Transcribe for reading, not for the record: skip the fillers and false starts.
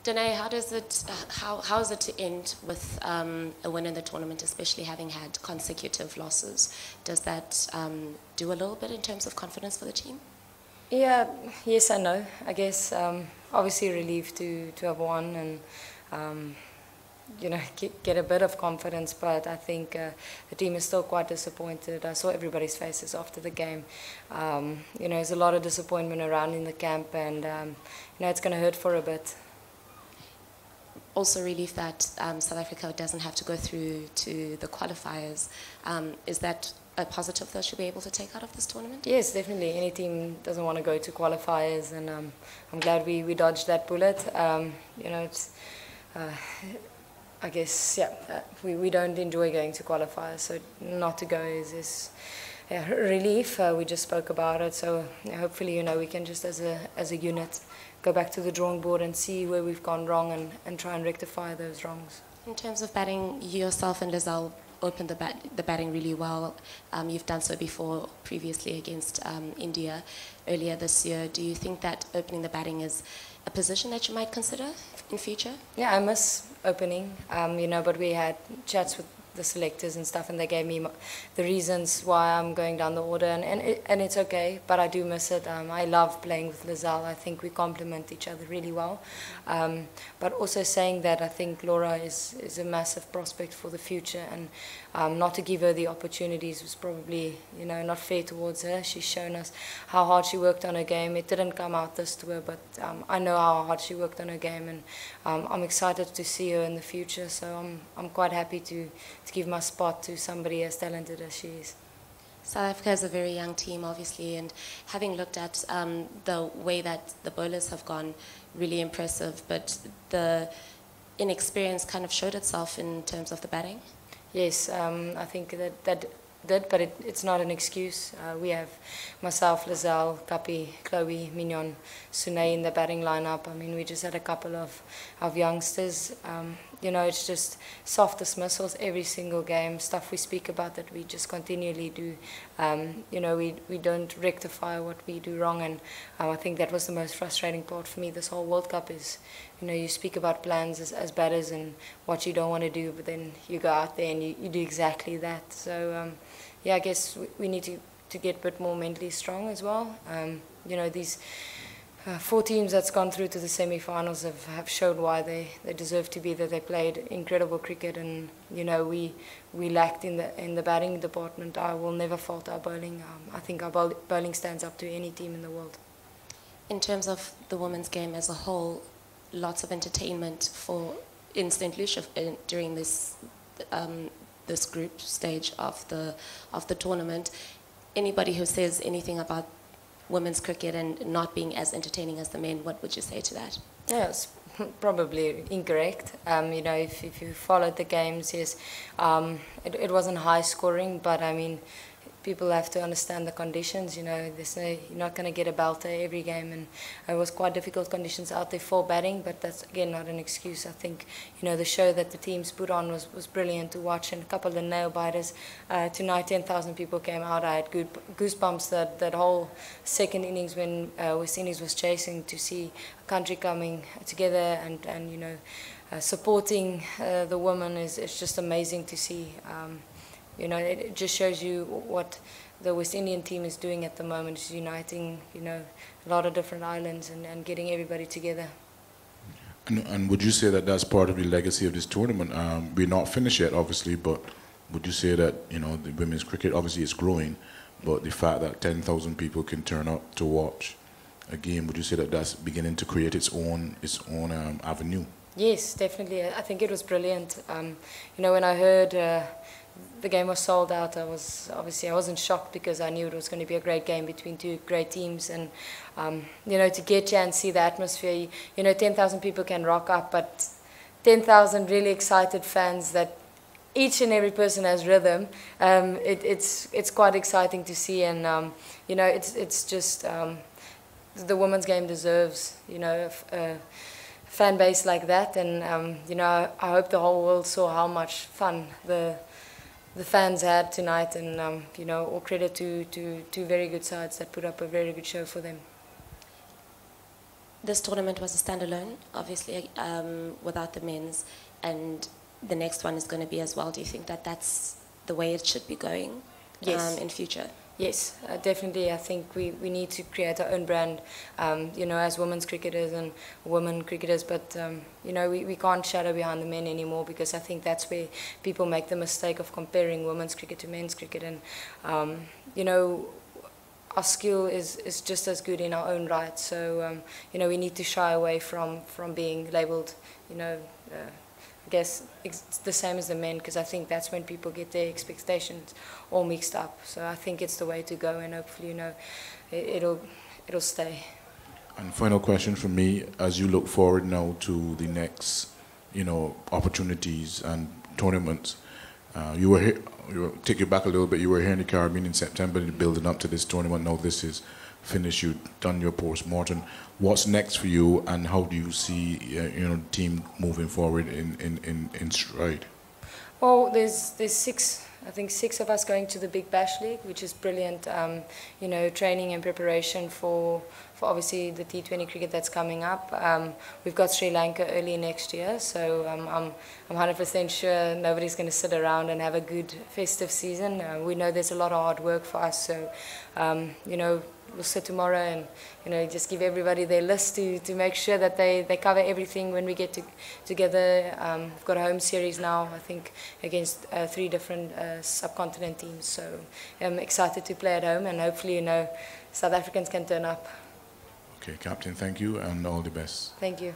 Danae, how is it to end with a win in the tournament, especially having had consecutive losses? Does that do a little bit in terms of confidence for the team? Yeah, yes and no. I guess obviously relieved to have won and you know, get a bit of confidence, but I think the team is still quite disappointed. I saw everybody's faces after the game. You know, there's a lot of disappointment around in the camp, and you know, it's going to hurt for a bit. Also relief that South Africa doesn't have to go through to the qualifiers. Is that a positive that you'll be able to take out of this tournament? Yes, definitely. Any team doesn't want to go to qualifiers, and I'm glad we dodged that bullet. You know, it's I guess, yeah, we don't enjoy going to qualifiers, so not to go is yeah, relief. We just spoke about it, so yeah, hopefully, you know, we can just as a unit go back to the drawing board and see where we've gone wrong and try and rectify those wrongs. In terms of batting, yourself and Lizelle opened the batting really well. You've done so before, previously against India earlier this year. Do you think that opening the batting is a position that you might consider in future? Yeah, I miss opening, you know, but we had chats with the selectors and stuff, and they gave me the reasons why I'm going down the order, and it's okay, but I do miss it. I love playing with Lizelle. I think we complement each other really well. But also saying that, I think Lara is a massive prospect for the future, and not to give her the opportunities was probably, you know, not fair towards her. She's shown us how hard she worked on her game. It didn't come out this tour, but I know how hard she worked on her game, and I'm excited to see her in the future, so I'm quite happy to give my spot to somebody as talented as she is. South Africa is a very young team, obviously, and having looked at the way that the bowlers have gone, really impressive, but the inexperience kind of showed itself in terms of the batting. Yes, I think that did, but it's not an excuse. We have myself, Lizelle, Kapi, Chloe, Mignon, Sune in the batting lineup. I mean, we just had a couple of youngsters. You know, it's just soft dismissals every single game, stuff we speak about that we just continually do. You know, we don't rectify what we do wrong, and I think that was the most frustrating part for me this whole World Cup is, you know, you speak about plans as batters and what you don't want to do, but then you go out there and you do exactly that. So, yeah, I guess we need to get a bit more mentally strong as well. You know, these 4 teams that's gone through to the semi-finals have showed why they deserve to be there. They played incredible cricket, and you know, we lacked in the batting department. I will never fault our bowling. I think our bowling stands up to any team in the world. In terms of the women's game as a whole, lots of entertainment in St. Lucia during this this group stage of the tournament. Anybody who says anything about women's cricket and not being as entertaining as the men, what would you say to that? Yes, probably incorrect. You know, if you followed the games, yes, it wasn't high scoring, but I mean, people have to understand the conditions. You know, you're not going to get a belter every game, and it was quite difficult conditions out there for batting, but that's again not an excuse. I think, you know, the show that the teams put on was brilliant to watch, and a couple of nail biters. Tonight 10,000 people came out. I had goosebumps that whole second innings when West Indies was chasing, to see a country coming together and you know, supporting the women is just amazing to see. You know, it just shows you what the West Indian team is doing at the moment, is uniting, you know, a lot of different islands and getting everybody together. And would you say that that's part of the legacy of this tournament? We're not finished yet, obviously, but would you say that, you know, the women's cricket obviously is growing, but the fact that 10,000 people can turn up to watch a game, would you say that that's beginning to create its own avenue? Yes, definitely. I think it was brilliant. You know, when I heard the game was sold out, I wasn't shocked, because I knew it was going to be a great game between 2 great teams, and you know, to get here and see the atmosphere, you know, 10,000 people can rock up, but 10,000 really excited fans that each and every person has rhythm. It's quite exciting to see, and you know, it's just the women's game deserves, you know, a fan base like that, and you know, I hope the whole world saw how much fun the fans had tonight, and you know, all credit to 2 very good sides that put up a very good show for them. this tournament was a standalone, obviously, without the men's, and the next one is going to be as well. Do you think that that's the way it should be going in future? Yes, definitely. I think we need to create our own brand, you know, as women's cricketers and women cricketers. But, you know, we can't shadow behind the men anymore, because I think that's where people make the mistake of comparing women's cricket to men's cricket. And, you know, our skill is just as good in our own right. So, you know, we need to shy away from being labelled, you know, I guess it's the same as the men, because I think that's when people get their expectations all mixed up. So I think it's the way to go, and hopefully, you know, it'll stay. And final question from me: as you look forward now to the next, you know, opportunities and tournaments, you were here. Take you back a little bit. You were here in the Caribbean in September, building up to this tournament. Now this is finished. You've done your post-mortem. What's next for you, and how do you see you know, the team moving forward in stride? Well, there's I think six of us going to the Big Bash League, which is brilliant. You know, training and preparation for obviously the T20 cricket that's coming up. We've got Sri Lanka early next year, so I'm 100% sure nobody's going to sit around and have a good festive season. We know there's a lot of hard work for us, so you know, we'll sit tomorrow and, you know, just give everybody their list to make sure that they cover everything when we get together. We've got a home series now, I think, against 3 different subcontinent teams. So I'm excited to play at home, and hopefully, you know, South Africans can turn up. Okay, Captain, thank you and all the best. Thank you.